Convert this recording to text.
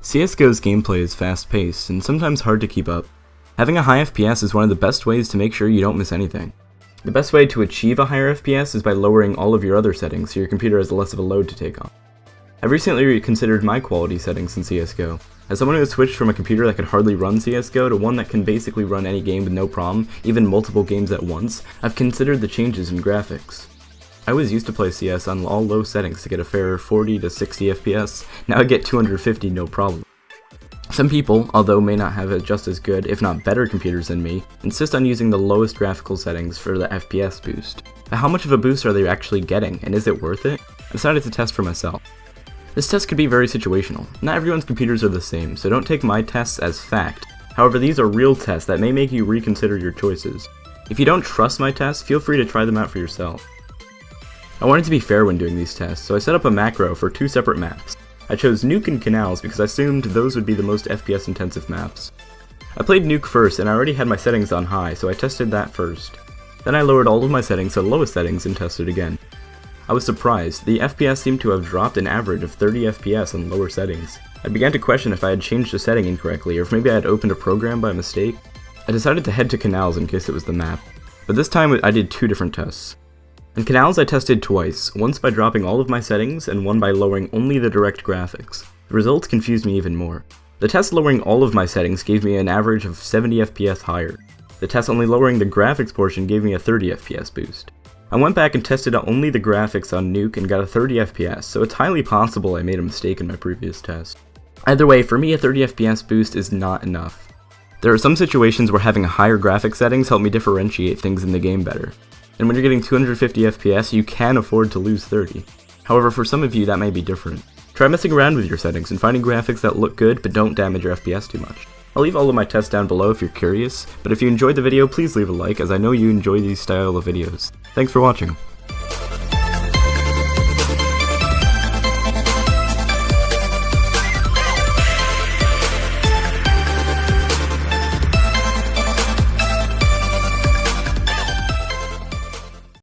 CSGO's gameplay is fast-paced and sometimes hard to keep up. Having a high FPS is one of the best ways to make sure you don't miss anything. The best way to achieve a higher FPS is by lowering all of your other settings so your computer has less of a load to take on. I've recently reconsidered my quality settings in CSGO. As someone who has switched from a computer that could hardly run CSGO to one that can basically run any game with no problem, even multiple games at once, I've considered the changes in graphics. I was used to play CS on all low settings to get a fair 40 to 60 FPS, now I get 250 no problem. Some people, although may not have just as good, if not better computers than me, insist on using the lowest graphical settings for the FPS boost. But how much of a boost are they actually getting, and is it worth it? I decided to test for myself. This test could be very situational. Not everyone's computers are the same, so don't take my tests as fact. However, these are real tests that may make you reconsider your choices. If you don't trust my tests, feel free to try them out for yourself. I wanted to be fair when doing these tests, so I set up a macro for two separate maps. I chose Nuke and Canals because I assumed those would be the most FPS intensive maps. I played Nuke first and I already had my settings on high, so I tested that first. Then I lowered all of my settings to the lowest settings and tested again. I was surprised. The FPS seemed to have dropped an average of 30 FPS on lower settings. I began to question if I had changed a setting incorrectly or if maybe I had opened a program by mistake. I decided to head to Canals in case it was the map, but this time I did two different tests. In Canals I tested twice, once by dropping all of my settings and one by lowering only the direct graphics. The results confused me even more. The test lowering all of my settings gave me an average of 70 FPS higher. The test only lowering the graphics portion gave me a 30 FPS boost. I went back and tested out only the graphics on Nuke and got a 30 FPS, so it's highly possible I made a mistake in my previous test. Either way, for me a 30 FPS boost is not enough. There are some situations where having a higher graphic settings help me differentiate things in the game better. And when you're getting 250 FPS, you can afford to lose 30. However, for some of you that may be different. Try messing around with your settings and finding graphics that look good but don't damage your FPS too much. I'll leave all of my tests down below if you're curious, but if you enjoyed the video, please leave a like as I know you enjoy these style of videos. Thanks for watching.